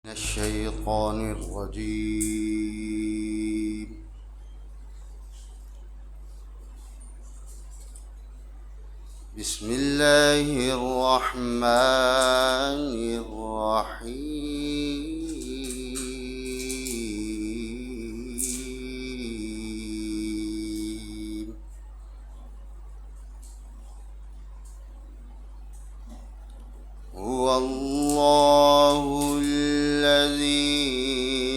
من الشيطان الرجيم. بسم الله الرحمن الرحيم. هو الله الذي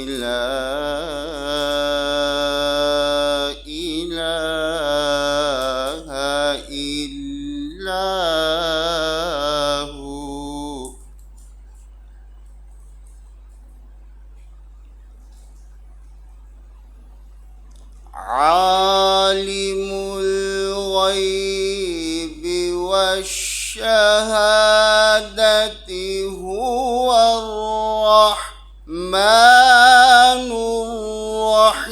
لا إله إلا هو عالم الغيب والشهادة هو الرحمن الرحيم.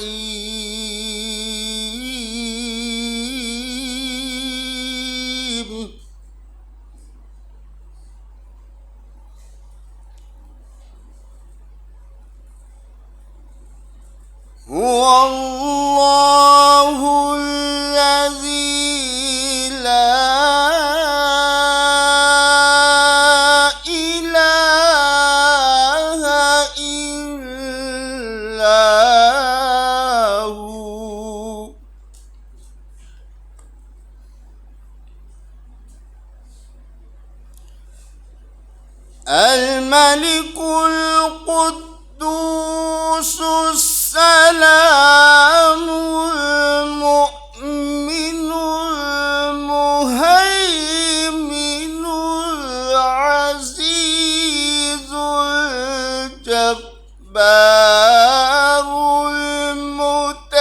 هو الله الذي لا إله إلا هو الملك القدوس السلام المؤمن المهيمن العزيز الجبار المتكبر.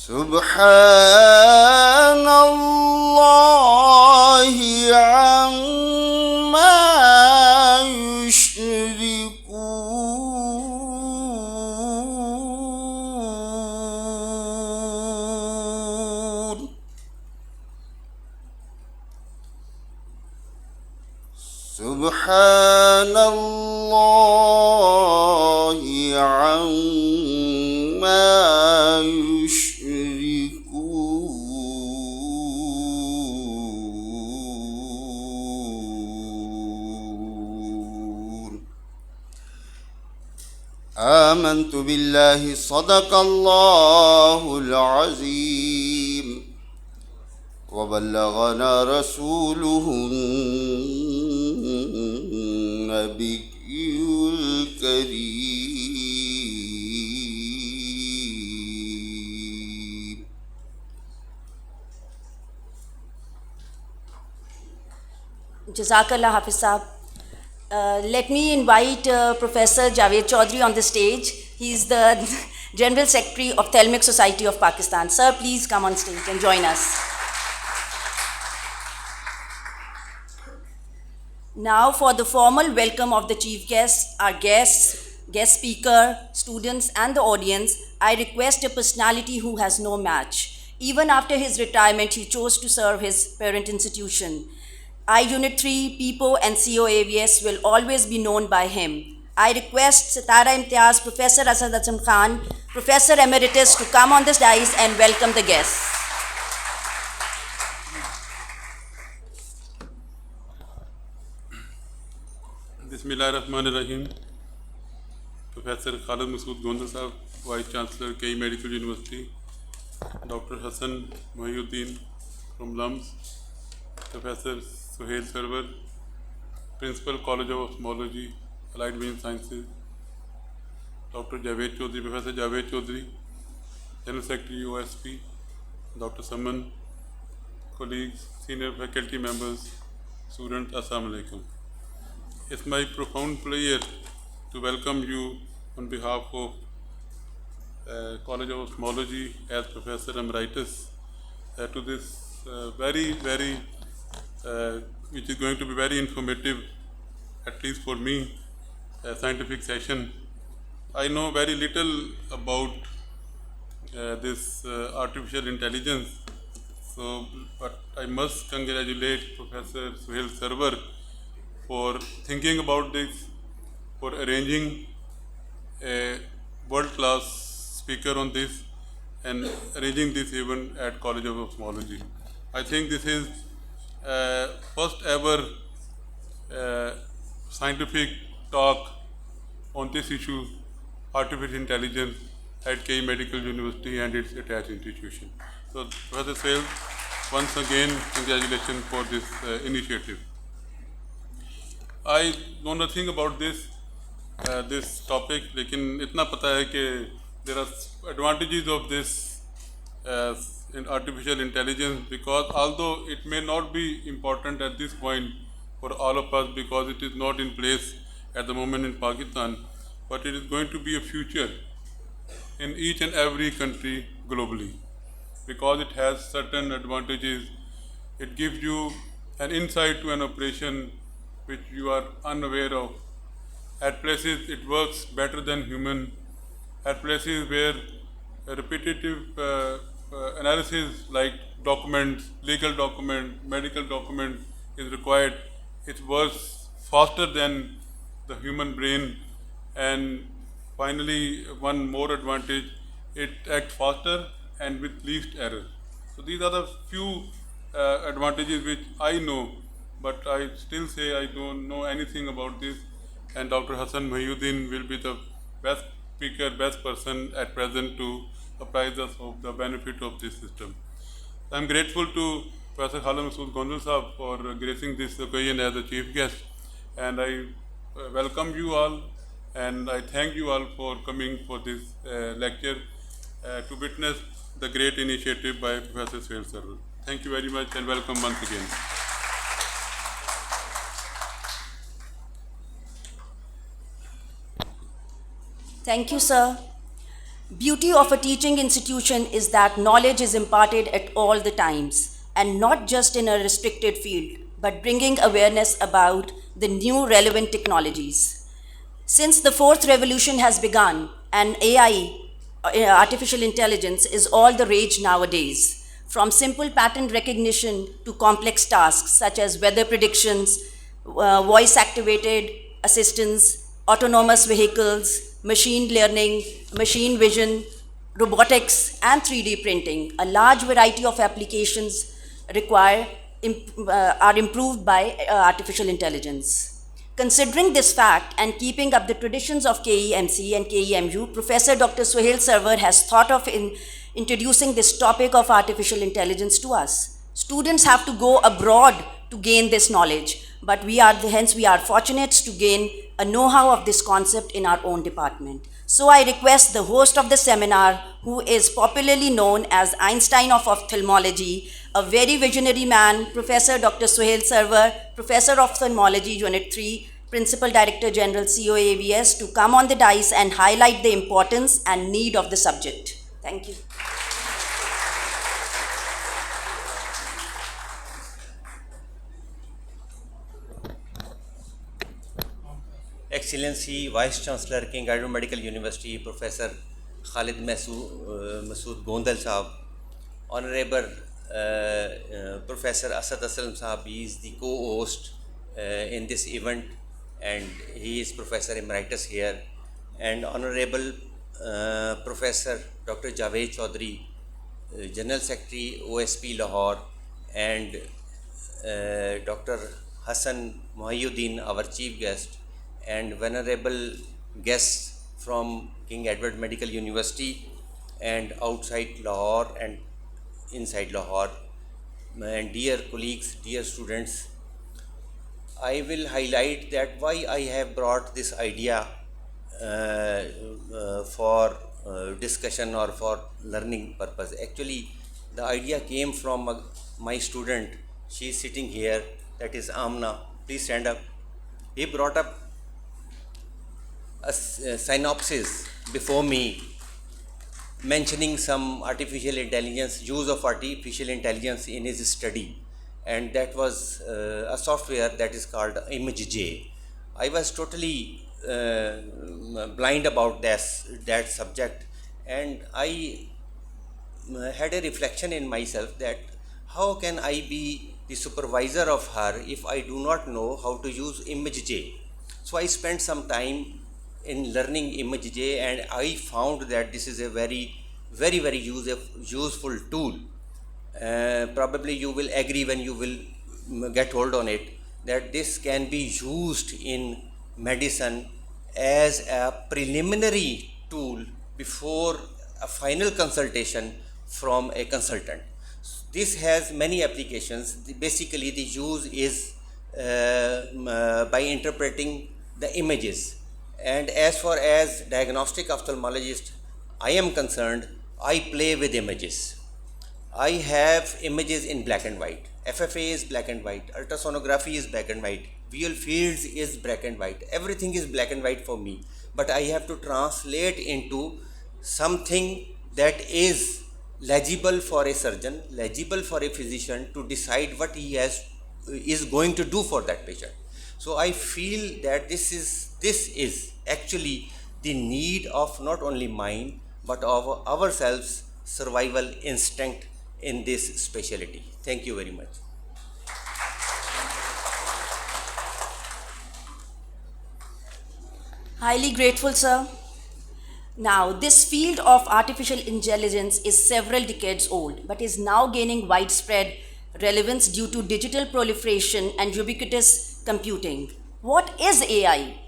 سبحان الله عما يشركون. سبحان الله عما يشركون. آمنت بالله صدق الله العظيم وبلغنا رسوله النبي الكريم. Jazakallah Hafiz Saab. Let me invite Professor Javed Chaudhry on the stage. He is the General Secretary of Thelmic Society of Pakistan. Sir, please come on stage and join us. Now for the formal welcome of the chief guest, our guests, guest speaker, students and the audience, I request a personality who has no match. Even after his retirement, he chose to serve his parent institution. I Unit 3, PIPO and COAVS will always be known by him. I request Sitara Imtiaz, Professor Asad Azam Khan, Professor Emeritus to come on this dais and welcome the guests. Bismillahirrahmanirrahim. Professor Khalid Masood Gonda Sahab, Vice Chancellor, KE Medical University. Dr. Hassan Mohiuddin from LUMS. Professor Suhail Sarwar, Principal College of Ophthalmology, Allied Medical Sciences. Dr. Javed Chaudhry, Professor Javed Chaudhry, General Secretary OSP. Dr. Saman, colleagues, senior faculty members, students, Assalamu alaikum. It's my profound pleasure to welcome you on behalf of College of Ophthalmology as Professor Emeritus to this which is going to be very informative, at least for me, scientific session. I know very little about this artificial intelligence, So, but I must congratulate Professor Suhail Sarwar for thinking about this, for arranging a world-class speaker on this, and arranging this event at College of Ophthalmology. I think this is first ever scientific talk on this issue, artificial intelligence, at KE Medical University and its attached institution. So, Professor Suhail, once again, congratulations for this initiative. I know nothing about this topic, लेकिन इतना पता है कि there are advantages of this in artificial intelligence, because although it may not be important at this point for all of us because it is not in place at the moment in Pakistan, but it is going to be a future in each and every country globally, because it has certain advantages. It gives you an insight to an operation which you are unaware of. At places it works better than human. At places where a repetitive analysis like documents, legal document, medical document is required, it works faster than the human brain. And finally, one more advantage, it acts faster and with least error. So these are the few advantages which I know, but I still say I don't know anything about this, and Dr. Hassan Mohiuddin will be the best speaker, best person at present to apprise us of the benefit of this system. I am grateful to Professor Khalid Masood Gondal Sahab for gracing this occasion as a chief guest, and I welcome you all, and I thank you all for coming for this lecture to witness the great initiative by Professor Suhail Sarwar. Thank you very much and welcome once again. Thank you, sir. Beauty of a teaching institution is that knowledge is imparted at all the times, and not just in a restricted field, but bringing awareness about the new relevant technologies. Since the fourth revolution has begun and AI, artificial intelligence, is all the rage nowadays, from simple pattern recognition to complex tasks such as weather predictions, voice-activated assistants, autonomous vehicles, machine learning, machine vision, robotics, and 3D printing, a large variety of applications are improved by artificial intelligence. Considering this fact and keeping up the traditions of KEMC and KEMU, Professor Dr. Suhail Sarwar has thought of introducing this topic of artificial intelligence to us. Students have to go abroad to gain this knowledge, but we are fortunate to gain a know-how of this concept in our own department. So I request the host of the seminar, who is popularly known as Einstein of Ophthalmology, a very visionary man, Professor Dr. Suhail Sarwar, Professor of Ophthalmology, Unit 3, Principal Director General, COAVS, to come on the dais and highlight the importance and need of the subject. Thank you. Excellency Vice Chancellor, King Edward Medical University, Professor Khalid Masood Gondal Sahab, Honorable Professor Asad Aslam Sahab, he is the co-host in this event and he is Professor Emeritus here, and Honorable Professor Dr. Javed Chaudhary, General Secretary OSP Lahore, and Dr. Hassan Mohiuddin, our chief guest, and venerable guests from King Edward Medical University and outside Lahore and inside Lahore, and dear colleagues, dear students. I will highlight that why I have brought this idea for discussion or for learning purpose. Actually, the idea came from my student. She is sitting here, that is Amna. Please stand up. He brought up a synopsis before me mentioning some artificial intelligence, use of artificial intelligence in his study, and that was a software that is called ImageJ. I was totally blind about that subject, and I had a reflection in myself that how can I be the supervisor of her if I do not know how to use ImageJ? So I spent some time in learning ImageJ, and I found that this is a very useful tool. Probably you will agree when you will get hold on it, that this can be used in medicine as a preliminary tool before a final consultation from a consultant. This has many applications. Basically, the use is by interpreting the images. And as far as diagnostic ophthalmologist I am concerned, I play with images. I have images in black and white. FFA is black and white. Ultrasonography is black and white. VL fields is black and white. Everything is black and white for me. But I have to translate into something that is legible for a surgeon, legible for a physician to decide what he is going to do for that patient. So I feel that this is actually the need of not only mine but of ourselves survival instinct in this specialty. Thank you very much. Highly grateful, sir. Now, this field of artificial intelligence is several decades old, but is now gaining widespread relevance due to digital proliferation and ubiquitous computing. What is AI?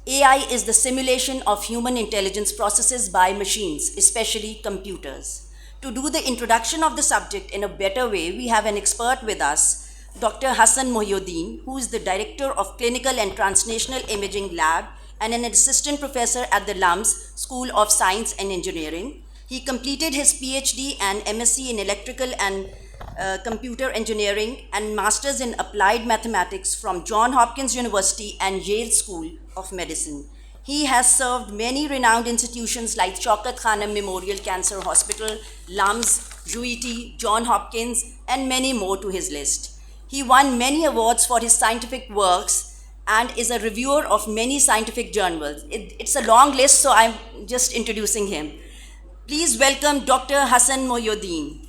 AI is the simulation of human intelligence processes by machines, especially computers. To do the introduction of the subject in a better way, we have an expert with us, Dr. Hassan Mohyuddin, who is the Director of Clinical and Translational Imaging Lab and an assistant professor at the LUMS School of Science and Engineering. He completed his PhD and MSc in Electrical and Computer Engineering and Masters in Applied Mathematics from Johns Hopkins University and Yale School of Medicine. He has served many renowned institutions like Shaukat Khanum Memorial Cancer Hospital, LUMS, UET, Johns Hopkins, and many more to his list. He won many awards for his scientific works and is a reviewer of many scientific journals. It's a long list, so I'm just introducing him. Please welcome Dr. Hassan Mohyuddin.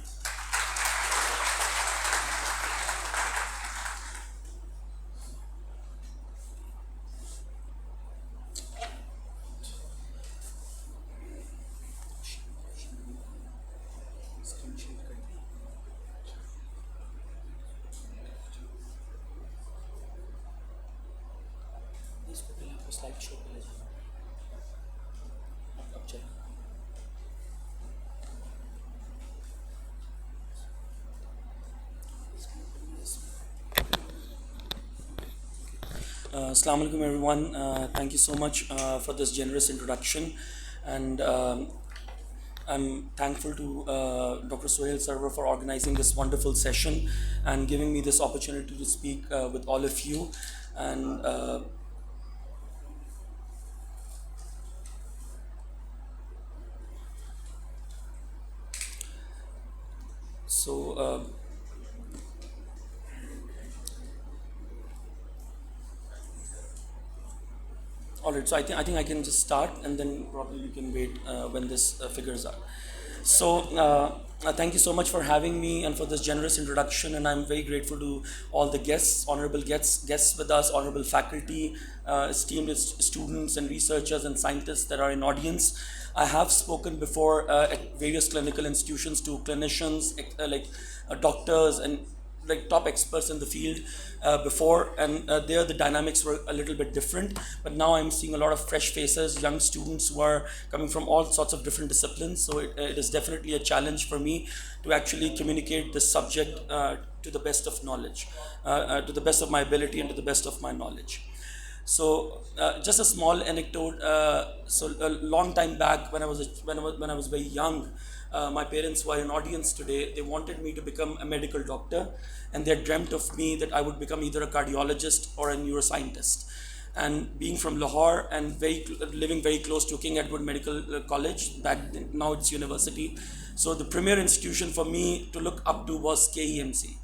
Assalamu alaikum everyone. Thank you so much for this generous introduction, and I'm thankful to Dr. Sohail Sarwar for organizing this wonderful session and giving me this opportunity to speak with all of you. And all right, so I think I can just start, and then probably you can wait when this figures out. So thank you so much for having me and for this generous introduction, and I'm very grateful to all the guests, honorable guests with us, honorable faculty, esteemed students and researchers and scientists that are in audience. I have spoken before at various clinical institutions to clinicians, doctors and like top experts in the field before, and there the dynamics were a little bit different. But now I'm seeing a lot of fresh faces, young students who are coming from all sorts of different disciplines. So it is definitely a challenge for me to actually communicate this subject to the best of knowledge, to the best of my ability and to the best of my knowledge. So just a small anecdote. So a long time back, when I was very young, my parents were in audience today. They wanted me to become a medical doctor, and they dreamt of me that I would become either a cardiologist or a neuroscientist. And being from Lahore and living very close to King Edward Medical College, back then, now it's university. So the premier institution for me to look up to was KEMC.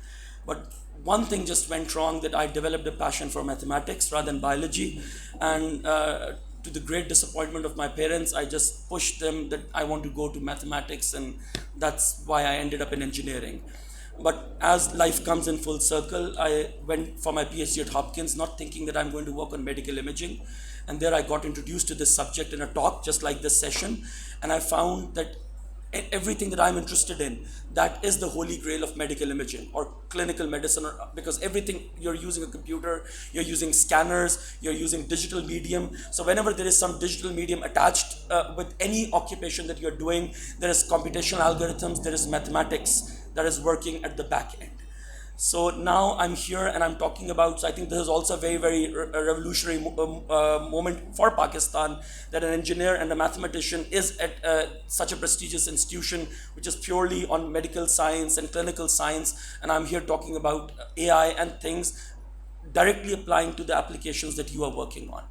But one thing just went wrong, that I developed a passion for mathematics rather than biology, and to the great disappointment of my parents, I just pushed them that I want to go to mathematics, and that's why I ended up in engineering. But as life comes in full circle, I went for my PhD at Hopkins, not thinking that I'm going to work on medical imaging. And there I got introduced to this subject in a talk, just like this session. And I found that everything that I'm interested in, that is the holy grail of medical imaging or clinical medicine, because everything, you're using a computer, you're using scanners, you're using digital medium. So whenever there is some digital medium attached with any occupation that you're doing, there is computational algorithms, there is mathematics that is working at the back end. So now I'm here and I'm talking about, so I think this is also a very, very revolutionary moment for Pakistan, that an engineer and a mathematician is at such a prestigious institution which is purely on medical science and clinical science. And I'm here talking about AI and things directly applying to the applications that you are working on.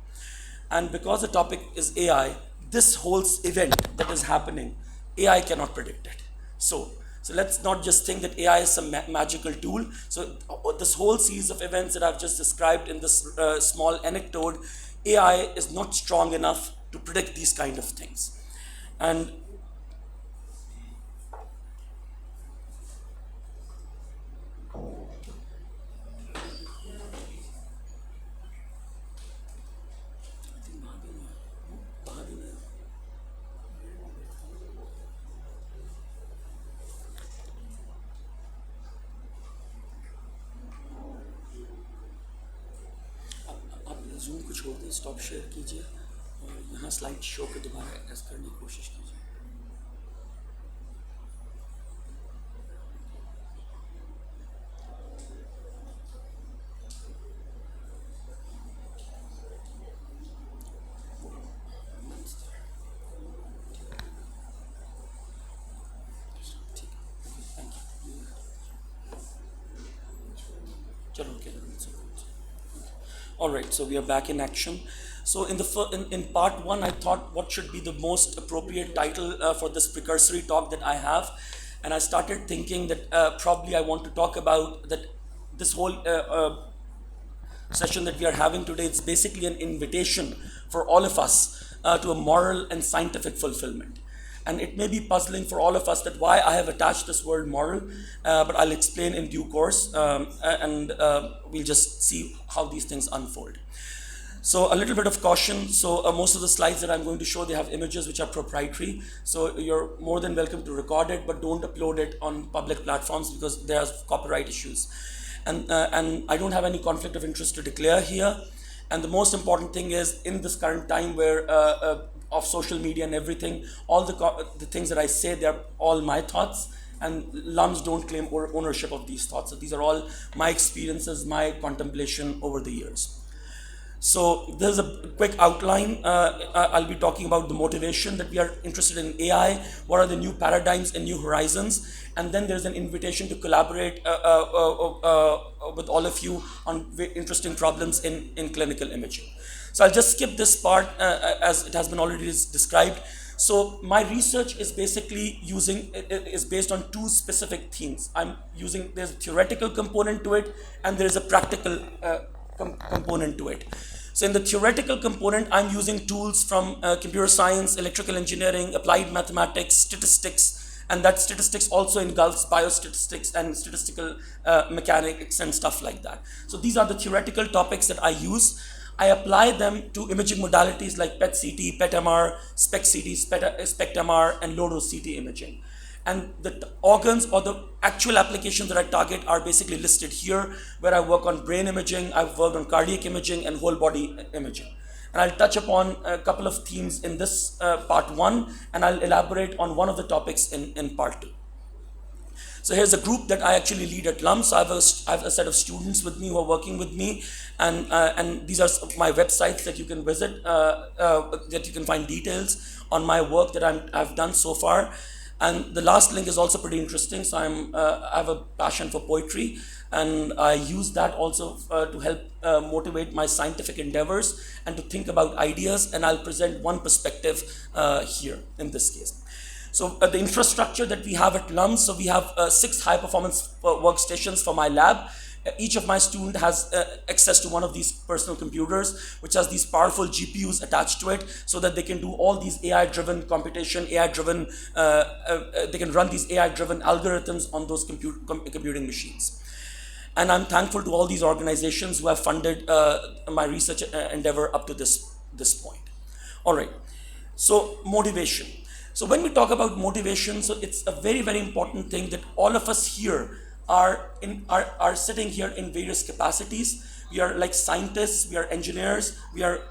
And because the topic is AI, this whole event that is happening, AI cannot predict it. So let's not just think that AI is some magical tool. So this whole series of events that I've just described in this small anecdote, AI is not strong enough to predict these kind of things. And zoom کو چھوڑ دیں, stop share کیجیے اور یہاں slide show کو دوبارہ as کرنے کی کوشش کیجیے. چلو کیا All right, so we are back in action. So in part one, I thought what should be the most appropriate title for this precursory talk that I have. And I started thinking that probably I want to talk about that this whole session that we are having today. It's basically an invitation for all of us to a moral and scientific fulfillment. And it may be puzzling for all of us that why I have attached this word moral, but I'll explain in due course, and we'll just see how these things unfold. So a little bit of caution. So most of the slides that I'm going to show, they have images which are proprietary. So you're more than welcome to record it, but don't upload it on public platforms because there's copyright issues. And I don't have any conflict of interest to declare here. And the most important thing is, in this current time where of social media and everything, all the things that I say, they're all my thoughts, and LUMS don't claim ownership of these thoughts. So these are all my experiences, my contemplation over the years. So there's a quick outline. I'll be talking about the motivation that we are interested in AI, what are the new paradigms and new horizons, and then there's an invitation to collaborate with all of you on interesting problems in clinical imaging. So I'll just skip this part as it has been already described. So my research is basically is based on two specific themes. There's a theoretical component to it and there's a practical component to it. So in the theoretical component, I'm using tools from computer science, electrical engineering, applied mathematics, statistics, and that statistics also engulfs biostatistics and statistical mechanics and stuff like that. So these are the theoretical topics that I use. I apply them to imaging modalities like PET-CT, PET-MR, SPECT-CT, SPECT-MR, and low-dose CT imaging. And the organs or the actual applications that I target are basically listed here, where I work on brain imaging, I've worked on cardiac imaging and whole body imaging. And I'll touch upon a couple of themes in this part one, and I'll elaborate on one of the topics in part two. So here's a group that I actually lead at LUMS. So I have a set of students with me who are working with me, and these are my websites that you can visit, that you can find details on my work that I've done so far. And the last link is also pretty interesting. So I have a passion for poetry, and I use that also to help motivate my scientific endeavors and to think about ideas. And I'll present one perspective here in this case. So the infrastructure that we have at LUMS, so we have 6 high-performance workstations for my lab. Each of my student has access to one of these personal computers, which has these powerful GPUs attached to it, so that they can do all these AI-driven computation, AI-driven, they can run these AI-driven algorithms on those computing machines. And I'm thankful to all these organizations who have funded my research endeavor up to this point. All right, so motivation. So when we talk about motivation, so it's a very, very important thing that all of us here are sitting here in various capacities. We are like scientists, we are engineers, we are...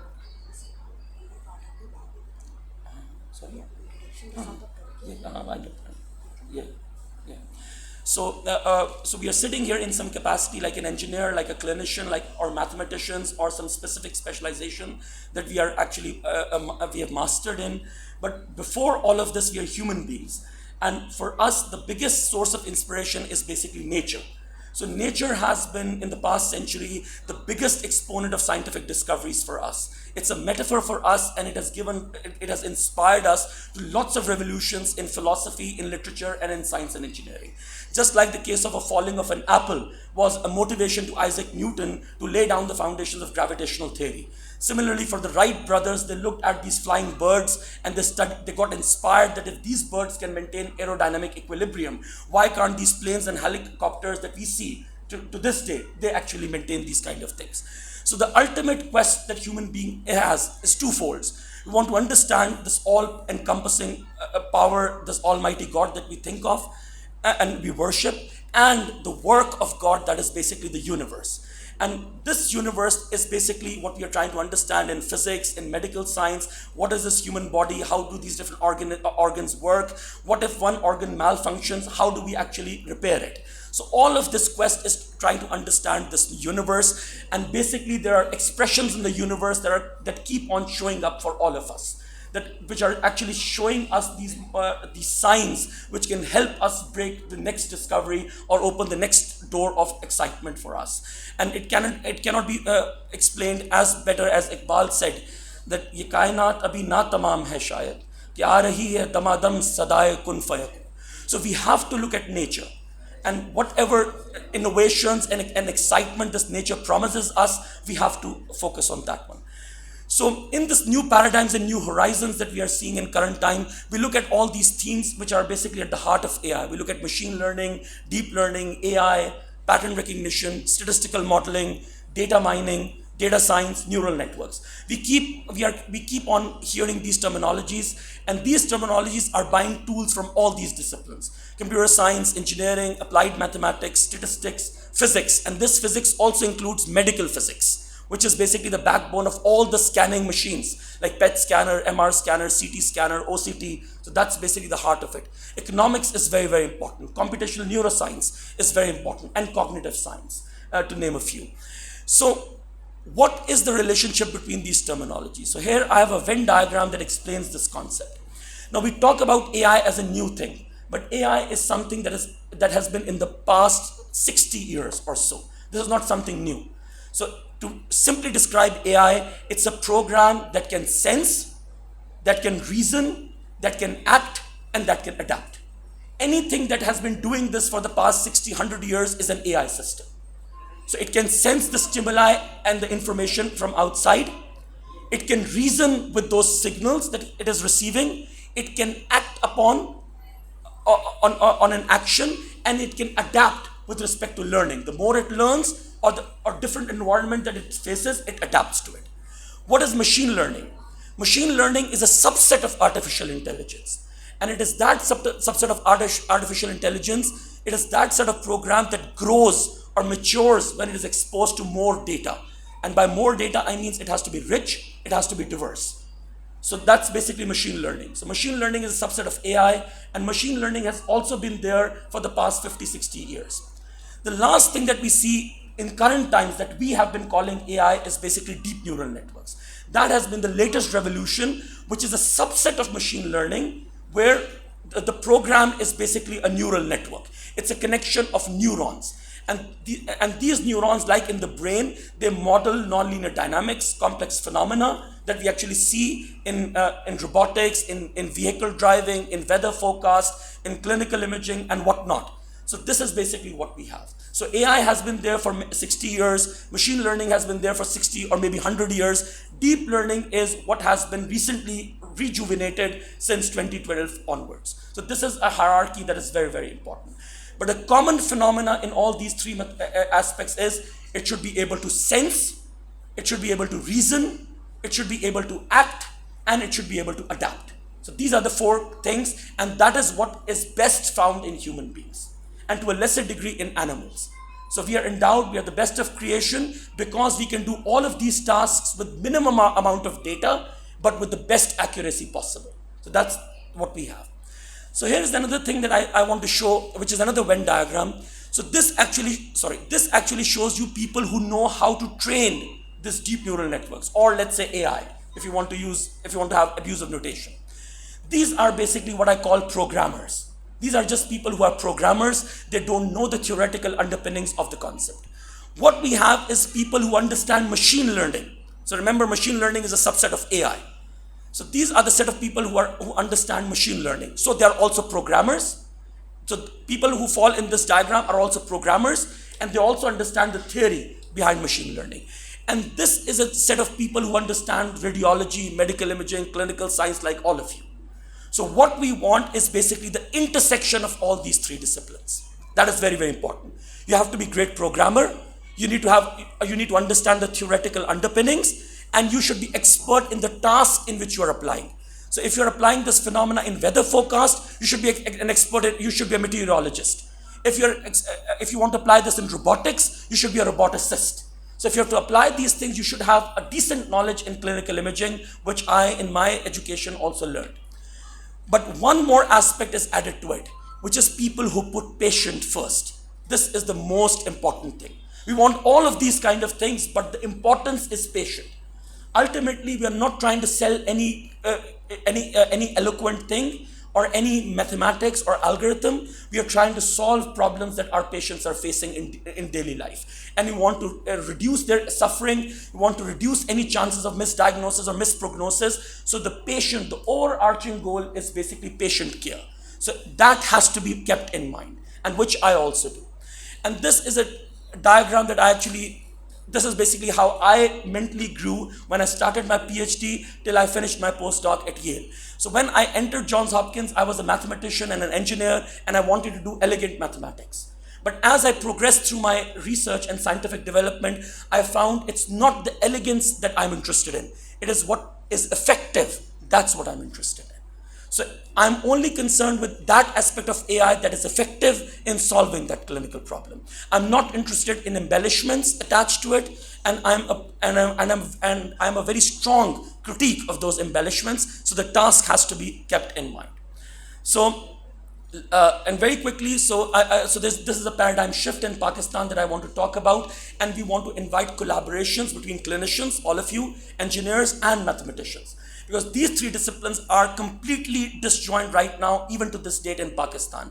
Sorry? Yeah. So we are sitting here in some capacity like an engineer, like a clinician, like or mathematicians, or some specific specialization that we are actually, we have mastered in. But before all of this, we are human beings. And for us, the biggest source of inspiration is basically nature. So nature has been, in the past century, the biggest exponent of scientific discoveries for us. It's a metaphor for us, and it has inspired us to lots of revolutions in philosophy, in literature, and in science and engineering. Just like the case of a falling of an apple was a motivation to Isaac Newton to lay down the foundations of gravitational theory. Similarly, for the Wright brothers, they looked at these flying birds and they got inspired that if these birds can maintain aerodynamic equilibrium, why can't these planes and helicopters that we see to this day, they actually maintain these kind of things. So the ultimate quest that human being has is twofold. We want to understand this all-encompassing power, this almighty God that we think of and we worship, and the work of God that is basically the universe. And this universe is basically what we are trying to understand in physics, in medical science. What is this human body? How do these different organs work? What if one organ malfunctions? How do we actually repair it? So all of this quest is trying to understand this universe. And basically there are expressions in the universe that keep on showing up for all of us, which are actually showing us these signs which can help us break the next discovery or open the next door of excitement for us. And it cannot be explained as better as Iqbal said, that ye kainat abhi na tamam hai shayad, ki aa rahi hai damadam sadaye kun fayakun. So we have to look at nature, and whatever innovations and excitement this nature promises us, we have to focus on that one. So in this new paradigms and new horizons that we are seeing in current time, we look at all these themes which are basically at the heart of AI. We look at machine learning, deep learning, AI, pattern recognition, statistical modeling, data mining, data science, neural networks. We keep on hearing these terminologies, and these terminologies are buying tools from all these disciplines: computer science, engineering, applied mathematics, statistics, physics, and this physics also includes medical physics, which is basically the backbone of all the scanning machines like PET scanner, MR scanner, CT scanner, OCT. So that's basically the heart of it. Economics is very, very important. Computational neuroscience is very important, and cognitive science, to name a few. So what is the relationship between these terminologies? So here I have a Venn diagram that explains this concept. Now we talk about AI as a new thing, but AI is something that has been in the past 60 years or so. This is not something new. So to simply describe AI, it's a program that can sense, that can reason, that can act, and that can adapt. Anything that has been doing this for the past 60, 100 years is an AI system. So it can sense the stimuli and the information from outside. It can reason with those signals that it is receiving. It can act upon on an action, and it can adapt with respect to learning. The more it learns, or different environment that it faces, it adapts to it. What is machine learning? Machine learning is a subset of artificial intelligence. And it is that subset of artificial intelligence, it is that set of program that grows or matures when it is exposed to more data. And by more data, I mean it has to be rich, it has to be diverse. So that's basically machine learning. So machine learning is a subset of AI, and machine learning has also been there for the past 50, 60 years. The last thing that we see in current times that we have been calling AI is basically deep neural networks. That has been the latest revolution, which is a subset of machine learning, where the program is basically a neural network. It's a connection of neurons. And these neurons, like in the brain, they model nonlinear dynamics, complex phenomena that we actually see in robotics, in vehicle driving, in weather forecast, in clinical imaging, and whatnot. So this is basically what we have. So AI has been there for 60 years, machine learning has been there for 60 or maybe 100 years. Deep learning is what has been recently rejuvenated since 2012 onwards. So this is a hierarchy that is very, very important. But the common phenomena in all these three aspects is it should be able to sense, it should be able to reason, it should be able to act, and it should be able to adapt. So these are the four things, and that is what is best found in human beings, and to a lesser degree in animals. So we are endowed, we are the best of creation because we can do all of these tasks with minimum amount of data, but with the best accuracy possible. So that's what we have. So here is another thing that I want to show, which is another Venn diagram. So this actually shows you people who know how to train this deep neural networks, or let's say AI, if you want to have abusive notation. These are basically what I call programmers. These are just people who are programmers. They don't know the theoretical underpinnings of the concept. What we have is people who understand machine learning. So remember, machine learning is a subset of AI. So these are the set of people who understand machine learning. So they are also programmers. So people who fall in this diagram are also programmers, and they also understand the theory behind machine learning. And this is a set of people who understand radiology, medical imaging, clinical science, like all of you. So what we want is basically the intersection of all these three disciplines. That is very, very important. You have to be a great programmer. You need to understand the theoretical underpinnings, and you should be expert in the task in which you are applying. So if you're applying this phenomena in weather forecast, you should be an expert. You should be a meteorologist. If you want to apply this in robotics, you should be a roboticist. So if you have to apply these things, you should have a decent knowledge in clinical imaging, which I, in my education, also learned. But one more aspect is added to it, which is people who put patient first. This is the most important thing. We want all of these kind of things, but the importance is patient. Ultimately, we are not trying to sell any eloquent thing or any mathematics or algorithm. We are trying to solve problems that our patients are facing in daily life. And we want to reduce their suffering. We want to reduce any chances of misdiagnosis or misprognosis. So the patient, the overarching goal is basically patient care. So that has to be kept in mind, and which I also do. And this is a diagram that this is basically how I mentally grew when I started my PhD till I finished my postdoc at Yale. So when I entered Johns Hopkins, I was a mathematician and an engineer, and I wanted to do elegant mathematics. But as I progressed through my research and scientific development, I found it's not the elegance that I'm interested in. It is what is effective. That's what I'm interested in. So I'm only concerned with that aspect of AI that is effective in solving that clinical problem. I'm not interested in embellishments attached to it, and I'm a very strong critique of those embellishments. So the task has to be kept in mind. So and very quickly, so this is a paradigm shift in Pakistan that I want to talk about, and we want to invite collaborations between clinicians, all of you, engineers, and mathematicians. Because these three disciplines are completely disjoint right now, even to this date in Pakistan.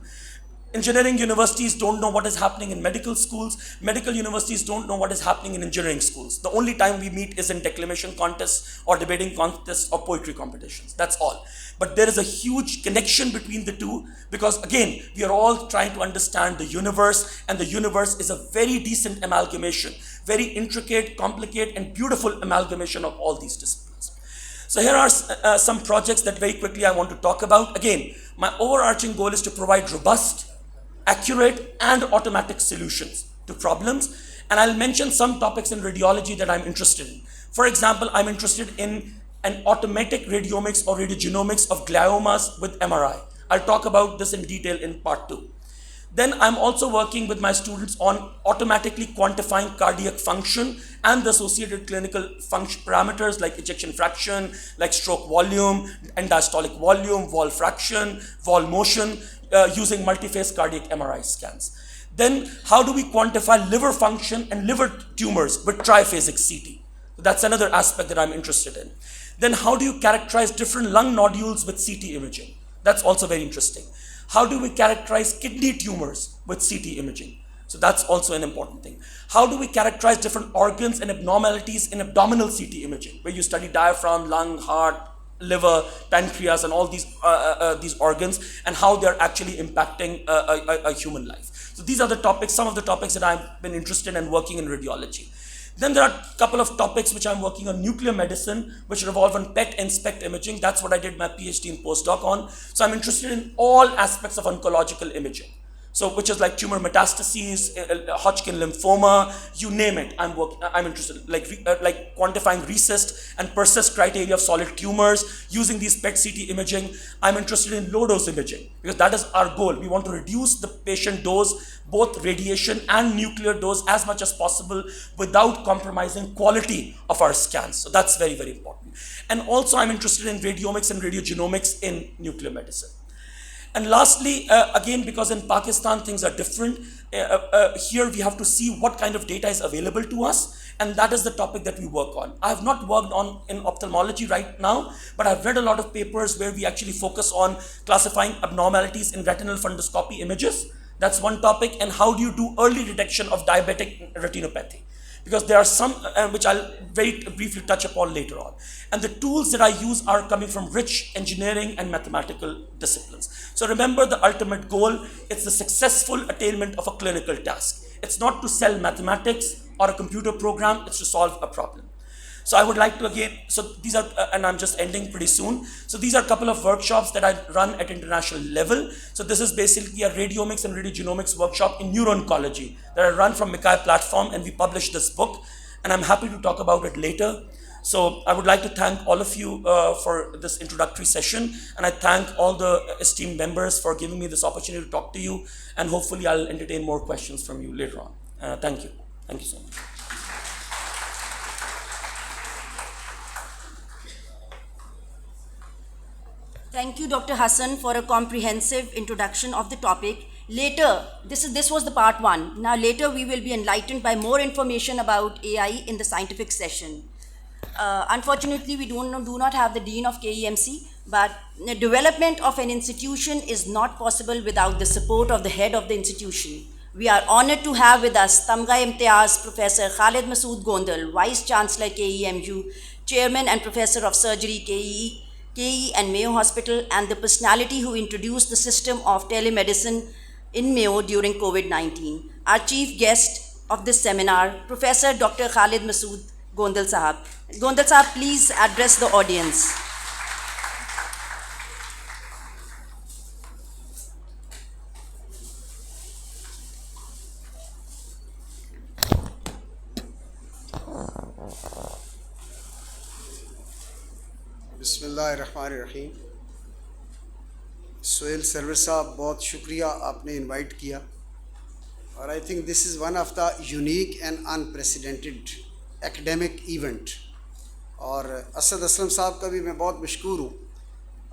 Engineering universities don't know what is happening in medical schools. Medical universities don't know what is happening in engineering schools. The only time we meet is in declamation contests or debating contests or poetry competitions. That's all. But there is a huge connection between the two because, again, we are all trying to understand the universe, and the universe is a very decent amalgamation, very intricate, complicated, and beautiful amalgamation of all these disciplines. So here are some projects that very quickly I want to talk about. Again, my overarching goal is to provide robust, accurate, and automatic solutions to problems. And I'll mention some topics in radiology that I'm interested in. For example, I'm interested in an automatic radiomics or radiogenomics of gliomas with MRI. I'll talk about this in detail in part 2. Then I'm also working with my students on automatically quantifying cardiac function and the associated clinical function parameters like ejection fraction, like stroke volume, and diastolic volume, wall fraction, wall motion, using multi-phase cardiac MRI scans. Then how do we quantify liver function and liver tumors with triphasic CT? That's another aspect that I'm interested in. Then how do you characterize different lung nodules with CT imaging? That's also very interesting. How do we characterize kidney tumors with CT imaging? So that's also an important thing. How do we characterize different organs and abnormalities in abdominal CT imaging, where you study diaphragm, lung, heart, liver, pancreas, and all these organs, and how they're actually impacting a human life. So these are the topics, some of the topics that I've been interested in working in radiology. Then there are a couple of topics which I'm working on: nuclear medicine, which revolve on PET and SPECT imaging. That's what I did my PhD and postdoc on. So I'm interested in all aspects of oncological imaging. So which is like tumor metastases, Hodgkin lymphoma, you name it. I'm interested, like quantifying RECIST and PERSIST criteria of solid tumors using these PET-CT imaging. I'm interested in low-dose imaging because that is our goal. We want to reduce the patient dose, both radiation and nuclear dose, as much as possible without compromising quality of our scans. So that's very, very important. And also I'm interested in radiomics and radiogenomics in nuclear medicine. And lastly, again, because in Pakistan things are different, here we have to see what kind of data is available to us, and that is the topic that we work on. I have not worked on in ophthalmology right now, but I've read a lot of papers where we actually focus on classifying abnormalities in retinal fundoscopy images. That's one topic. And how do you do early detection of diabetic retinopathy? Because there are some, which I'll very briefly touch upon later on. And the tools that I use are coming from rich engineering and mathematical disciplines. So remember the ultimate goal, it's the successful attainment of a clinical task. It's not to sell mathematics or a computer program, it's to solve a problem. So I would like to again, so these are, and I'm just ending pretty soon. So these are a couple of workshops that I run at international level. So this is basically a radiomics and radiogenomics workshop in neuro-oncology that I run from MICAI platform, and we published this book, and I'm happy to talk about it later. So I would like to thank all of you for this introductory session, and I thank all the esteemed members for giving me this opportunity to talk to you, and hopefully I'll entertain more questions from you later on. Thank you. Thank you so much. Thank you, Dr. Hassan, for a comprehensive introduction of the topic. Later, this was the part one. Now later we will be enlightened by more information about AI in the scientific session. Unfortunately, we do not have the Dean of KEMC, but the development of an institution is not possible without the support of the head of the institution. We are honored to have with us Tamga-e-Imtiaz Professor Khalid Masood Gondal, Vice Chancellor KEMU, Chairman and Professor of Surgery KE and Mayo Hospital, and the personality who introduced the system of telemedicine in Mayo during COVID-19. Our chief guest of this seminar, Professor Dr. Khalid Masood Gondal Sahab. Gondal Sahab, please address the audience. बिस्मिल्लाहिर्रहमानिर्रहीम। Sohail server साहब, बहुत शुक्रिया आपने invite किया, और I think this is one of the unique and unprecedented academic event. और असद असलम साहब का भी मैं बहुत मशकूर हूँ।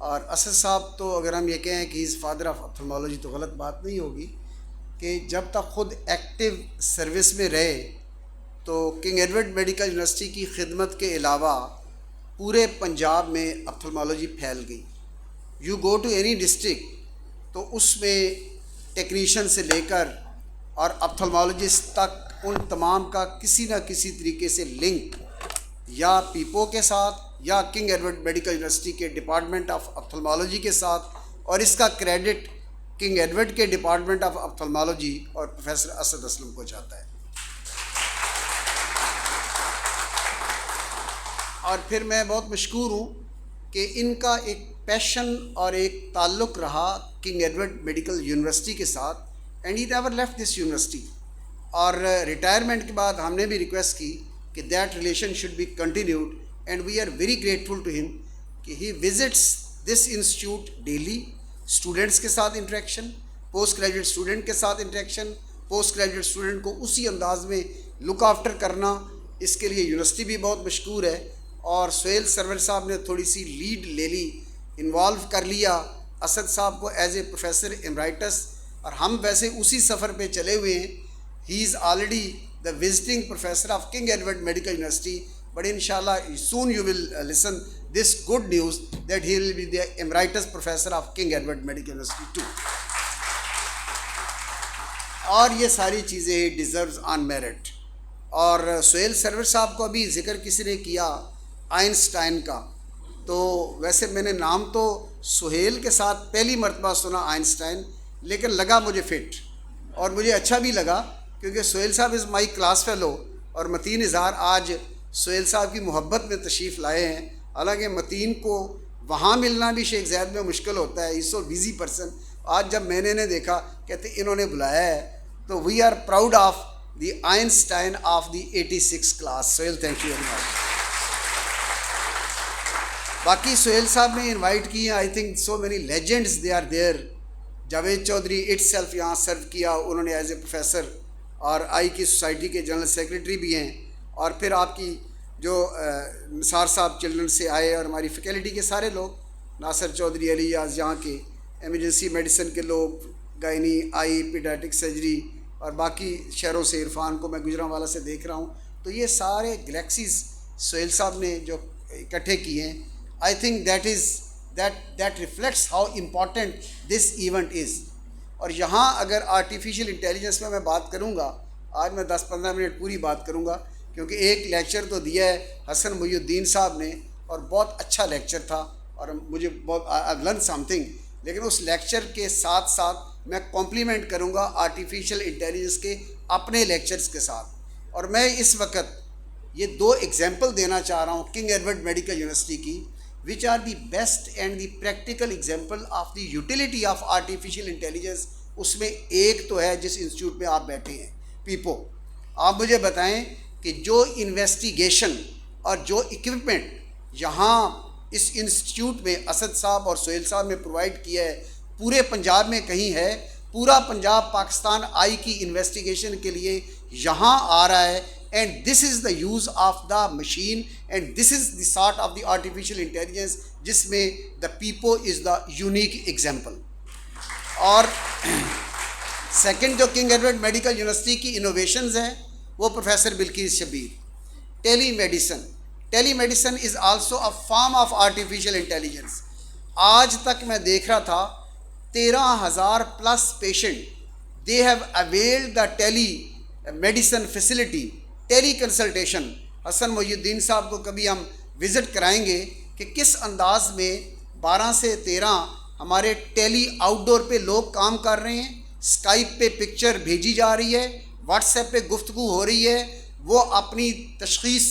और असद साहब तो अगर हम ये कहें कि इज़ फादर ऑफ ऑप्थेल्मोलॉजी तो गलत बात नहीं होगी, कि जब तक ख़ुद एक्टिव सर्विस में रहे तो किंग एडवर्ड मेडिकल यूनिवर्सिटी की खिदमत के अलावा पूरे पंजाब में ऑप्थेल्मोलॉजी फैल गई। You go to any district तो उसमें टेक्नीशियन से लेकर और ऑप्थेल्मोलॉजिस्ट तक उन तमाम का किसी न किसी तरीके से लिंक या पीपो के साथ या किंग एडवर्ड मेडिकल यूनिवर्सिटी के डिपार्टमेंट ऑफ ऑप्थेल्मोलॉजी के साथ, और इसका क्रेडिट किंग एडवर्ड के डिपार्टमेंट ऑफ ऑप्थेल्मोलॉजी और प्रोफेसर असद असलम को जाता है। और फिर मैं बहुत मशकूर हूँ कि इनका एक पैशन और एक ताल्लुक़ रहा किंग एडवर्ड मेडिकल यूनिवर्सिटी के साथ, and he never left this university. और रिटायरमेंट के बाद हमने भी रिक्वेस्ट की कि that relation should be continued, and we are very grateful to him कि he visits this institute daily. Students के साथ इंटरेक्शन, पोस्ट ग्रेजुएट स्टूडेंट के साथ इंटरेक्शन, पोस्ट ग्रेजुएट स्टूडेंट को उसी अंदाज में लुक आफ्टर करना, इसके लिए यूनिवर्सिटी भी बहुत मशकूर है। और सोहेल सर्वर साहब ने थोड़ी सी लीड ले ली, इन्वॉल्व कर लिया असद साहब को एज ए प्रोफेसर एमराइटस, और हम वैसे उसी सफ़र पे चले हुए हैं। He is already the visiting professor of King Edward medical university, but इंशाल्लाह soon you will listen this good news that he will be the emeritus professor of King Edward medical university too. और ये सारी चीज़ें deserves on merit. और Sohail server साहब को अभी जिक्र किसी ने किया आइंस्टाइन का, तो वैसे मैंने नाम तो सोहेल के साथ पहली मरतबा सुना आइंस्टाइन, लेकिन लगा मुझे फिट। اور مجھے اچھا بھی لگا کیونکہ سہیل صاحب از مائی کلاس فیلو اور متین اظہار آج سہیل صاحب کی محبت میں تشریف لائے ہیں. حالانکہ متین کو وہاں ملنا بھی شیخ زید میں مشکل ہوتا ہے, از سو بیزی پرسن. آج جب میں نے انہیں دیکھا کہتے انہوں نے بلایا ہے, تو we are proud of the Einstein of the 86 class. Sohail thank you very much. باقی سہیل صاحب نے انوائٹ کی ہیں, I think so many legends they are there. Javed Chaudhry itself یہاں سرو کیا, انہوں نے ایز اے پروفیسر اور آئی کی سوسائٹی کے جنرل سیکریٹری بھی ہیں. اور پھر آپ کی جو نثار صاحب چلڈرن سے آئے اور ہماری فیکلٹی کے سارے لوگ, ناصر چودھری علی یاز یہاں کے ایمرجنسی میڈیسن کے لوگ, گائنی آئی پیڈیاٹک سرجری, اور باقی شہروں سے عرفان کو میں گجرانوالہ سے دیکھ رہا ہوں. تو یہ سارے گلیکسیز سہیل صاحب نے جو اکٹھے کیے ہیں, I think that reflects how important this event is. اور یہاں اگر آرٹیفیشیل انٹیلیجنس میں بات کروں گا, آج میں 10-15 منٹ پوری بات کروں گا کیونکہ ایک لیکچر تو دیا ہے حسن محی الدین صاحب نے, اور بہت اچھا لیکچر تھا اور مجھے بہت آئی لرن سم تھنگ. لیکن اس لیکچر کے ساتھ ساتھ میں کمپلیمنٹ کروں گا آرٹیفیشیل انٹیلیجنس کے اپنے لیکچرز کے ساتھ. اور میں اس وقت یہ 2 ایگزامپل دینا چاہ رہا ہوں کنگ ایڈورڈ میڈیکل یونیورسٹی کی, which are the best and the practical example of the utility of artificial intelligence. اس میں ایک تو ہے جس انسٹیٹیوٹ میں آپ بیٹھے ہیں, پیپو. آپ مجھے بتائیں کہ جو انویسٹیگیشن اور جو اکوپمنٹ یہاں اس انسٹیٹیوٹ میں اسد صاحب اور سہیل صاحب نے پرووائڈ کیا ہے, پورے پنجاب میں کہیں ہے؟ پورا پنجاب پاکستان آئی کی انویسٹیگیشن کے لیے یہاں آ رہا ہے. And this is the use of the machine, and this is the sort of the artificial intelligence جس میں the PIPO is the unique example. اور سیکنڈ جو کنگ ایڈورڈ میڈیکل یونیورسٹی کی انوویشنز ہیں وہ professor Bilquis Shabbir. Telemedicine is also a form of artificial intelligence. آج تک میں دیکھ رہا تھا 13,000+ patient they have availed the telemedicine facility, teleconsultation. Hasan Mohiuddin صاحب کو کبھی ہم وزٹ کرائیں گے کہ کس انداز میں 12 سے 13 ہمارے ٹیلی آؤٹ ڈور پہ لوگ کام کر رہے ہیں. اسکائپ پہ پکچر بھیجی جا رہی ہے, واٹس ایپ پہ گفتگو ہو رہی ہے, وہ اپنی تشخیص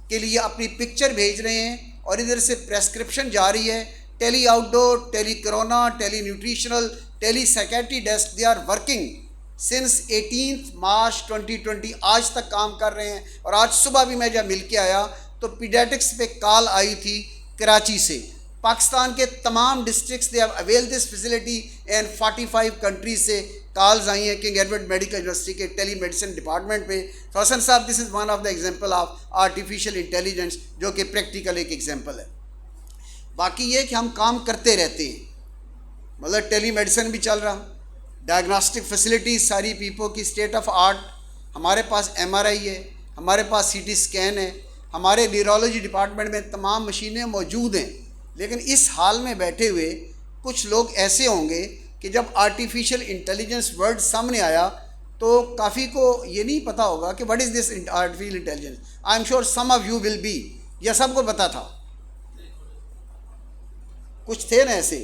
کے لیے اپنی پکچر بھیج رہے ہیں, اور ادھر سے پریسکرپشن جا رہی ہے. Tele outdoor, tele corona, tele nutritional, tele psychiatry desk, they are working since 18 March 2020 آج تک کام کر رہے ہیں. اور آج صبح بھی میں جب مل کے آیا تو پیڈیاٹکس پہ کال آئی تھی کراچی سے. پاکستان کے تمام districts they have avail this facility, and 45 countries سے کالز آئی ہیں کنگ ایڈورڈ میڈیکل یونیورسٹی کے ٹیلی میڈیسن ڈپارٹمنٹ میں. تو حسن صاحب, this is one of the example of artificial intelligence, جو کہ پریکٹیکل ایک ایگزامپل ہے. باقی یہ کہ ہم کام کرتے رہتے ہیں, مطلب ٹیلی میڈیسن بھی چل رہا, ڈائگنوسٹک فیسلٹیز ساری پیپو کی اسٹیٹ آف آرٹ. ہمارے پاس MRI ہے, ہمارے پاس CT اسکین ہے, ہمارے نیورولوجی ڈپارٹمنٹ میں تمام مشینیں موجود ہیں. لیکن اس حال میں بیٹھے ہوئے کچھ لوگ ایسے ہوں گے کہ جب آرٹیفیشیل انٹیلیجنس ورڈ سامنے آیا تو کافی کو یہ نہیں پتہ ہوگا کہ what is this artificial intelligence. I am sure some of you will be, یا سب کو پتہ تھا, کچھ تھے نا ایسے.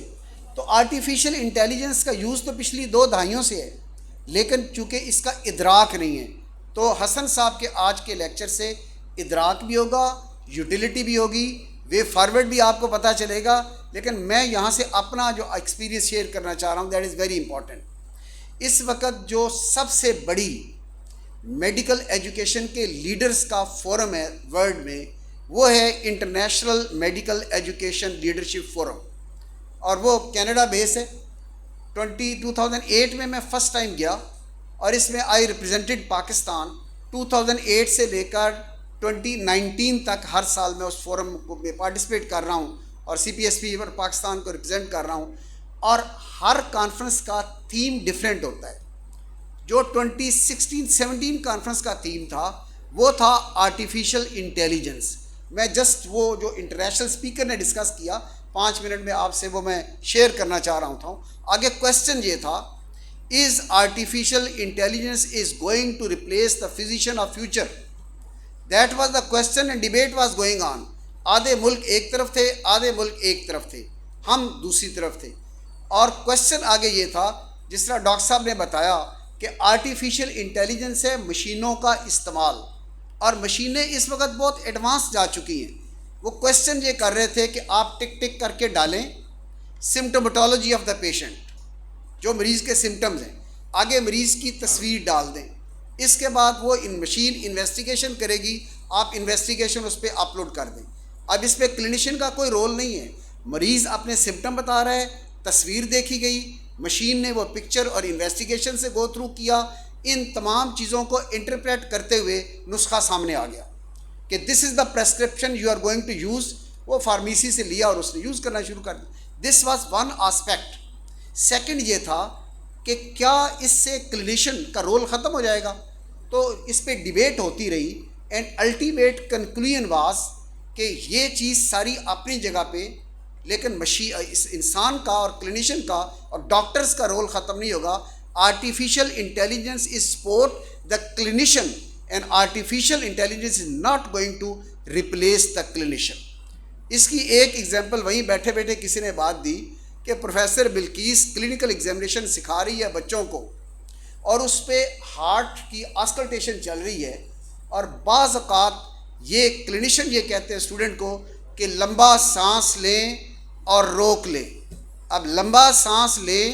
تو آرٹیفیشیل انٹیلیجنس کا یوز تو پچھلی 2 دہائیوں سے ہے, لیکن چونکہ اس کا ادراک نہیں ہے, تو حسن صاحب کے آج کے لیکچر سے ادراک بھی ہوگا, یوٹیلیٹی بھی ہوگی, وے فارورڈ بھی آپ کو پتہ چلے گا. لیکن میں یہاں سے اپنا جو ایکسپیرینس شیئر کرنا چاہ رہا ہوں, دیٹ از ویری امپورٹنٹ. اس وقت جو سب سے بڑی میڈیکل ایجوکیشن کے لیڈرز کا فورم ہے ورلڈ میں, وہ ہے international medical education leadership forum, اور وہ کینیڈا بیس ہے. 2008 میں فرسٹ ٹائم گیا, اور اس میں آئی ریپرزینٹڈ پاکستان. 2008 سے لے کر 2019 تک ہر سال میں اس فورم میں پارٹیسپیٹ کر رہا ہوں, اور CPSP پر پاکستان کو ریپرزینٹ کر رہا ہوں. اور ہر کانفرنس کا تھیم ڈیفرنٹ ہوتا ہے. جو 2016-17 کانفرنس کا تھیم تھا وہ تھا آرٹیفیشیل انٹیلیجنس. میں جسٹ وہ جو انٹرنیشنل اسپیکر نے ڈسکس کیا 5 منٹ میں آپ سے وہ میں شیئر کرنا چاہ رہا تھا. آگے کویسچن یہ تھا, is artificial intelligence is going to replace the physician of future. That was the question and debate was going on. آدھے ملک ایک طرف تھے, آدھے ملک ایک طرف تھے, ہم دوسری طرف تھے. اور کویسچن آگے یہ تھا, جس طرح ڈاکٹر صاحب نے بتایا کہ آرٹیفیشل انٹیلیجنس ہے مشینوں کا استعمال، اور مشینیں اس وقت بہت ایڈوانس جا چکی ہیں. وہ کویسچن یہ کر رہے تھے کہ آپ ٹک ٹک کر کے ڈالیں سمٹومٹولوجی آف دا پیشنٹ، جو مریض کے سمٹمز ہیں، آگے مریض کی تصویر ڈال دیں، اس کے بعد وہ مشین انویسٹیگیشن کرے گی، آپ انویسٹیگیشن اس پہ اپلوڈ کر دیں. اب اس پہ کلینیشین کا کوئی رول نہیں ہے، مریض اپنے سمٹم بتا رہا ہے، تصویر دیکھی گئی، مشین نے وہ پکچر اور انویسٹیگیشن سے گو تھرو کیا، ان تمام چیزوں کو انٹرپریٹ کرتے ہوئے نسخہ سامنے آ گیا کہ this is the prescription you are going to use. وہ فارمیسی سے لیا اور اس نے یوز کرنا شروع کر دیا. This was one aspect. Second یہ تھا کہ کیا اس سے کلینیشین کا رول ختم ہو جائے گا؟ تو اس پہ ڈیبیٹ ہوتی رہی اینڈ الٹیمیٹ کنکلوژن واز کہ یہ چیز ساری اپنی جگہ پہ، لیکن اس انسان کا اور کلینیشین کا اور ڈاکٹرز کا رول ختم نہیں ہوگا. Artificial intelligence is support the clinician and artificial intelligence is not going to replace the clinician. اس کی ایک ایگزامپل وہیں بیٹھے بیٹھے کسی نے بات دی کہ پروفیسر بلقیس کلینکل ایگزامینیشن سکھا رہی ہے بچوں کو، اور اس پہ ہارٹ کی آسکلٹیشن چل رہی ہے، اور بعض اوقات یہ کلینیشین یہ کہتے ہیں اسٹوڈنٹ کو کہ لمبا سانس لیں اور روک لیں. اب لمبا سانس لیں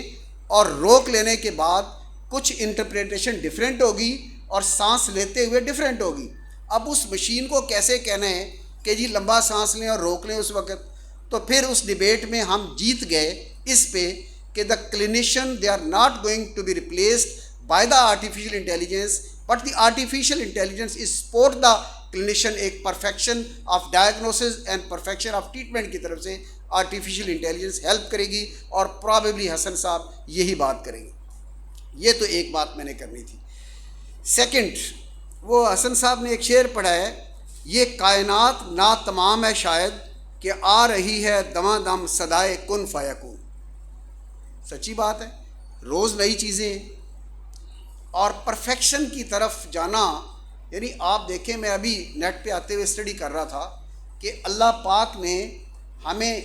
اور روک لینے کے بعد کچھ انٹرپریٹیشن ڈیفرنٹ ہوگی اور سانس لیتے ہوئے ڈیفرنٹ ہوگی. اب اس مشین کو کیسے کہنا ہے کہ جی لمبا سانس لیں اور روک لیں اس وقت؟ تو پھر اس ڈیبیٹ میں ہم جیت گئے اس پہ کہ the clinician they are not going to be replaced by the artificial intelligence but the artificial intelligence is support the clinician. ایک perfection of diagnosis and perfection of treatment کی طرف سے آرٹیفیشیل انٹیلیجنس ہیلپ کرے گی، اور probably حسن صاحب یہی بات کریں گے. یہ تو ایک بات میں نے کرنی تھی. سیکنڈ، وہ حسن صاحب نے ایک شعر پڑھا ہے، یہ کائنات نا تمام ہے شاید کہ آ رہی ہے دماں دم صدائے کن فیکون. سچی بات ہے، روز نئی چیزیں ہیں اور پرفیکشن کی طرف جانا. یعنی آپ دیکھیں، میں ابھی نیٹ پہ آتے ہوئے اسٹڈی کر رہا تھا کہ اللہ پاک نے ہمیں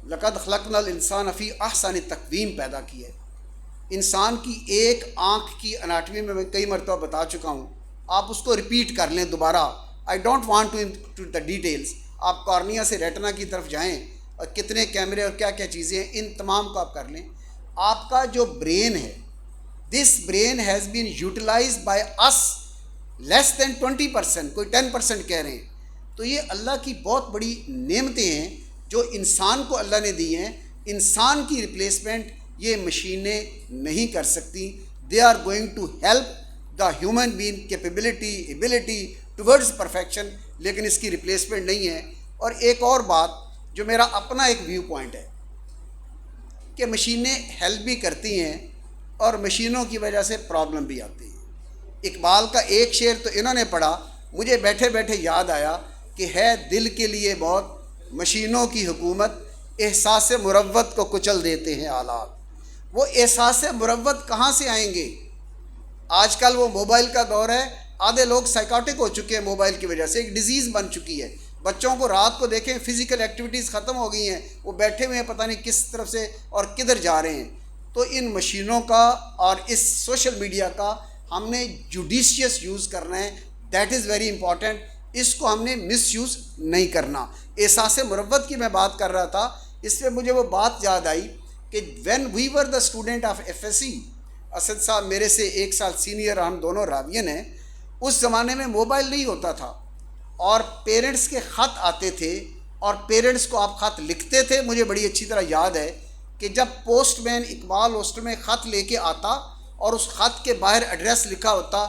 لقد خلقنا الانسان فی احسن تقویم پیدا کی ہے. انسان کی ایک آنکھ کی اناٹمی میں کئی مرتبہ بتا چکا ہوں، آپ اس کو ریپیٹ کر لیں دوبارہ. I don't want to the details. آپ کارنیا سے ریٹنا کی طرف جائیں اور کتنے کیمرے اور کیا کیا چیزیں ہیں، ان تمام کو آپ کر لیں. آپ کا جو برین ہے، this brain has been utilized by اس لیس دین 20%، کوئی 10% کہہ رہے ہیں. تو یہ اللہ کی بہت بڑی نعمتیں ہیں جو انسان کو اللہ نے دی ہیں. انسان کی ریپلیسمنٹ یہ مشینیں نہیں کر سکتی. They are going to help the human being capability ability towards perfection, لیکن اس کی ریپلیسمنٹ نہیں ہے. اور ایک اور بات جو میرا اپنا ایک ویو پوائنٹ ہے کہ مشینیں ہیلپ بھی کرتی ہیں اور مشینوں کی وجہ سے پرابلم بھی آتی ہے. اقبال کا ایک شعر تو انہوں نے پڑھا، مجھے بیٹھے بیٹھے یاد آیا کہ ہے دل کے لیے بہت مشینوں کی حکومت، احساس مروت کو کچل دیتے ہیں آلات. وہ احساس مروت کہاں سے آئیں گے؟ آج کل وہ موبائل کا دور ہے، آدھے لوگ سائیکاٹک ہو چکے ہیں موبائل کی وجہ سے، ایک ڈیزیز بن چکی ہے. بچوں کو رات کو دیکھیں فزیکل ایکٹیویٹیز ختم ہو گئی ہیں، وہ بیٹھے ہوئے ہیں پتہ نہیں کس طرف سے اور کدھر جا رہے ہیں. تو ان مشینوں کا اور اس سوشل میڈیا کا ہم نے جوڈیشیس یوز کرنا ہے. That is very important. اس کو ہم نے مس یوز نہیں کرنا. احساس مروت کی میں بات کر رہا تھا، اس میں مجھے وہ بات یاد آئی کہ when we were the student of FSC، Asad sahab میرے سے 1 سال سینئر، ہم دونوں راوین ہیں. اس زمانے میں موبائل نہیں ہوتا تھا اور پیرنٹس کے خط آتے تھے اور پیرنٹس کو آپ خط لکھتے تھے. مجھے بڑی اچھی طرح یاد ہے کہ جب پوسٹ مین اقبال ہوسٹل میں خط لے کے آتا اور اس خط کے باہر ایڈریس لکھا ہوتا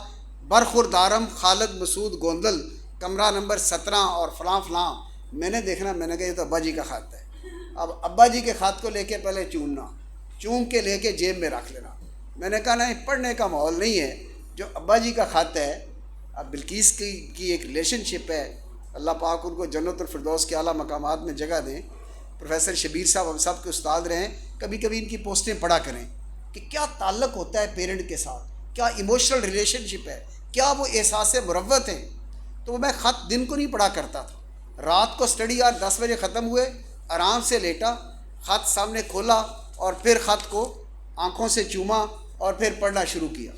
برخوردارم خالد مسعود گوندل، کمرہ نمبر 17 اور فلاں فلاں. میں نے دیکھنا، میں نے کہا یہ تو ابا جی کا خط ہے. اب ابا جی کے خط کو لے کے پہلے چوم کے لے کے جیب میں رکھ لینا. میں نے کہا نہیں، پڑھنے کا ماحول نہیں ہے. جو ابا جی کا خط ہے، اب بلقیس کی ایک ریلیشن شپ ہے، اللہ پاک ان کو جنت الفردوس کے اعلیٰ مقامات میں جگہ دیں. پروفیسر شبیر صاحب ہم سب کے استاد رہے ہیں، کبھی کبھی ان کی پوسٹیں پڑھا کریں کہ کیا تعلق ہوتا ہے پیرنٹ کے ساتھ، کیا ایموشنل ریلیشن شپ ہے، کیا وہ احساس مروت ہیں. تو میں خط دن کو نہیں پڑھا کرتا تھا، رات کو اسٹڈی آر 10 بجے ختم ہوئے، آرام سے لیٹا، خط سامنے کھولا اور پھر خط کو آنکھوں سے چوما اور پھر پڑھنا شروع کیا.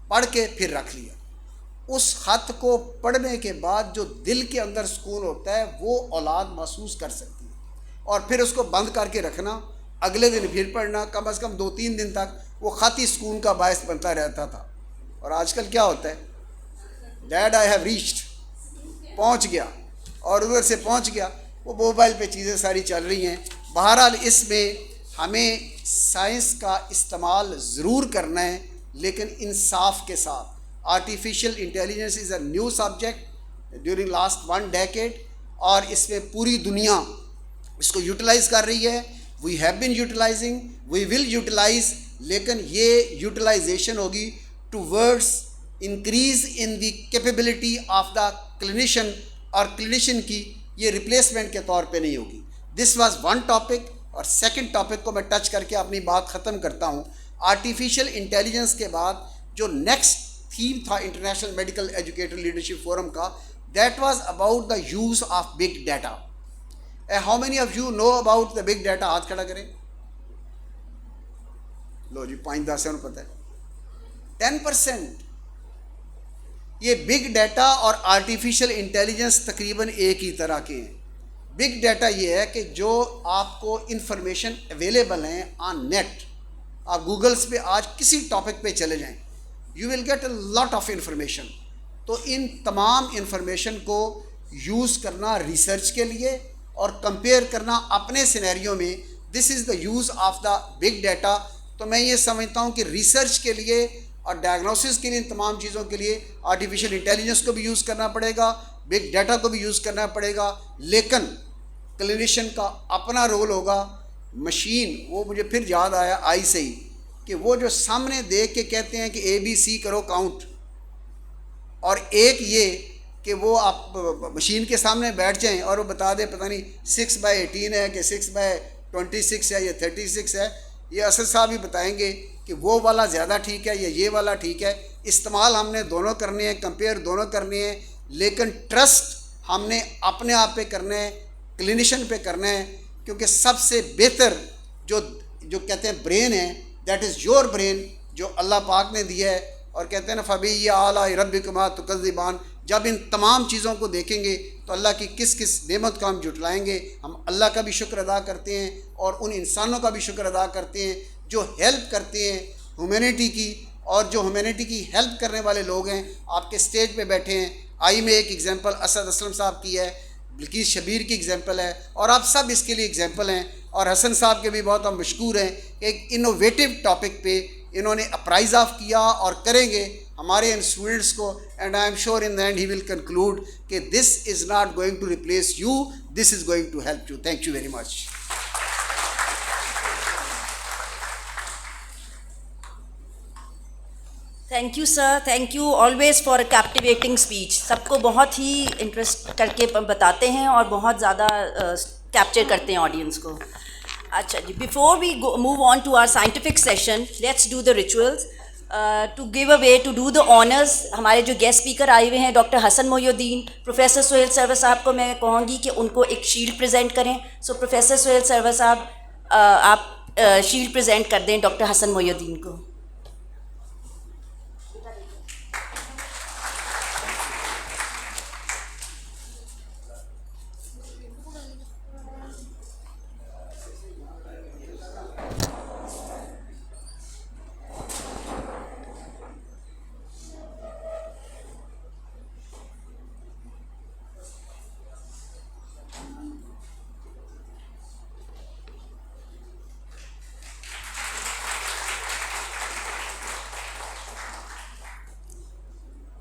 پڑھ کے پھر رکھ لیا. اس خط کو پڑھنے کے بعد جو دل کے اندر سکون ہوتا ہے وہ اولاد محسوس کر سکتی ہے. اور پھر اس کو بند کر کے رکھنا, اگلے دن پھر پڑھنا, کم از کم 2-3 دن تک وہ خطی سکون کا باعث بنتا رہتا تھا. اور آج کل کیا ہوتا ہے, ڈیڈ آئی ہیو ریچڈ, پہنچ گیا, اور ادھر سے پہنچ گیا, وہ موبائل پہ چیزیں ساری چل رہی ہیں. بہرحال اس میں ہمیں سائنس کا استعمال ضرور کرنا ہے, لیکن انصاف کے ساتھ. Artificial intelligence is a new subject during last 1 decade, اور اس میں پوری دنیا اس کو یوٹیلائز کر رہی ہے. We have been utilising, we will utilise, لیکن یہ یوٹیلائزیشن ہوگی towards increase in the capability of the clinician, اور کلینیشین کی یہ ریپلیسمنٹ کے طور پہ نہیں ہوگی. This was 1 topic. اور 2nd topic کو میں ٹچ کر کے اپنی بات ختم کرتا ہوں. آرٹیفیشیل انٹیلیجنس کے بعد جو نیکسٹ تھیم تھا international medical educator leadership forum کا, that was about the use of big data. How many of you know about the big data? ہاتھ کھڑا کریں. لو جی 5-10 انہوں پتہ ہے. 10%. یہ بگ ڈیٹا اور آرٹیفیشیل انٹیلیجنس تقریباً ایک ہی طرح کے ہیں. بگ ڈیٹا یہ ہے کہ جو آپ کو انفارمیشن اویلیبل ہیں آن نیٹ, آپ گوگلس پہ آج کسی ٹاپک پہ چلے جائیں, you will get a lot of information. تو ان تمام انفارمیشن کو یوز کرنا ریسرچ کے لیے اور کمپیئر کرنا اپنے سینیریو میں, this is the use of the big data. تو میں یہ سمجھتا ہوں کہ ریسرچ کے لیے اور ڈائگنوسس کے لیے, ان تمام چیزوں کے لیے آرٹیفیشیل انٹیلیجنس کو بھی یوز کرنا پڑے گا, بگ ڈیٹا کو بھی یوز کرنا پڑے گا, لیکن کلینیشین کا اپنا رول ہوگا. مشین, وہ مجھے پھر یاد آیا آئی سے ہی, کہ وہ جو سامنے دیکھ کے کہتے ہیں کہ ABC کرو کاؤنٹ, اور ایک یہ کہ وہ آپ مشین کے سامنے بیٹھ جائیں اور وہ بتا دیں پتہ نہیں 6/18 ہے کہ 6/26 ہے یا 36 ہے. یہ اسد صاحب بھی بتائیں گے کہ وہ والا زیادہ ٹھیک ہے یا یہ والا ٹھیک ہے. استعمال ہم نے دونوں کرنے ہیں, کمپیئر دونوں کرنے ہیں, لیکن ٹرسٹ ہم نے اپنے آپ پہ کرنا ہے, کلینیشین پہ کرنا ہے. کیونکہ سب سے بہتر جو کہتے ہیں برین ہے, دیٹ از یور برین, جو اللہ پاک نے دیا ہے. اور کہتے ہیں نا فبی اعلیٰ ربکما تکذبان, جب ان تمام چیزوں کو دیکھیں گے تو اللہ کی کس کس نعمت کو ہم جٹلائیں گے. ہم اللہ کا بھی شکر ادا کرتے ہیں اور ان انسانوں کا بھی شکر ادا کرتے ہیں جو ہیلپ کرتے ہیں ہیومینٹی کی, اور جو ہیومینٹی کی ہیلپ کرنے والے لوگ ہیں آپ کے اسٹیج پہ بیٹھے ہیں. آئی میں ایک ایگزامپل اسد اسلم صاحب کی ہے, بلقیس شبیر کی ایگزامپل ہے, اور آپ سب اس کے لیے ایگزامپل ہیں. اور حسن صاحب کے بھی بہت ہم مشکور ہیں کہ ایک انوویٹو ٹاپک پہ انہوں نے اپرائز آف کیا اور کریں گے ہمارے ان اسٹوڈنٹس کو. And I am sure in the end he will conclude کہ this is not going to replace you, this is going to help you. Thank you very much. Thank you sir, thank you always for a captivating speech. سب کو بہت ہی interest کر کے بتاتے ہیں اور بہت زیادہ کیپچر کرتے ہیں آڈینس کو. اچھا جی, before we move on to our scientific session, let's do the rituals. To give away, to do the honours, ہمارے جو گیسٹ اسپیکر آئے ہوئے ہیں ڈاکٹر حسن محی الدین, پروفیسر سہیل سرور صاحب کو میں کہوں گی کہ ان کو ایک شیلڈ پریزنٹ کریں. سو پروفیسر سہیل سرور صاحب, آپ شیلڈ پریزنٹ کر دیں ڈاکٹر حسن محی الدین کو.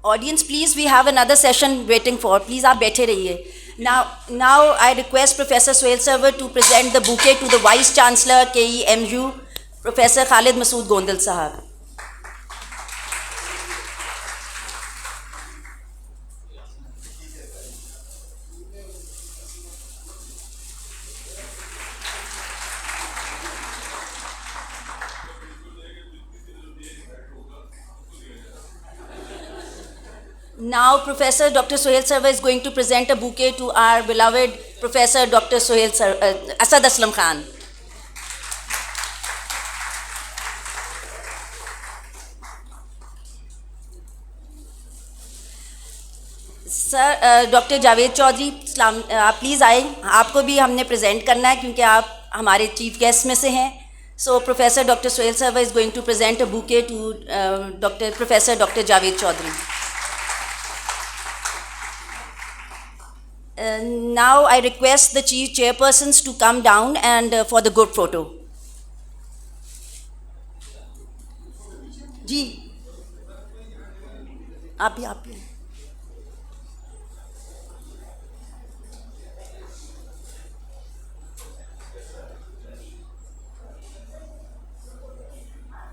Audience, please, we have another session waiting for. Please, آپ بیٹھے رہیے. Now I request Professor Suhail Sarwar to present the bouquet to the Vice Chancellor KEMU, Professor Khalid Masood Gondal Sahab. Now, Professor Dr. Suhail Sarwar is going to present a bouquet to our beloved Professor Dr. Asad Aslam Khan. Sir doctor Javed Chaudhry آپ please آئیں, آپ کو بھی ہم نے present کرنا ہے کیونکہ آپ ہمارے چیف گیسٹ میں سے ہیں. So professor doctor Sohail Sarwar is going to present a bouquet to professor doctor Javed Chaudhry. Now I request the chief chairpersons to come down and for the group photo. جی آپ بھی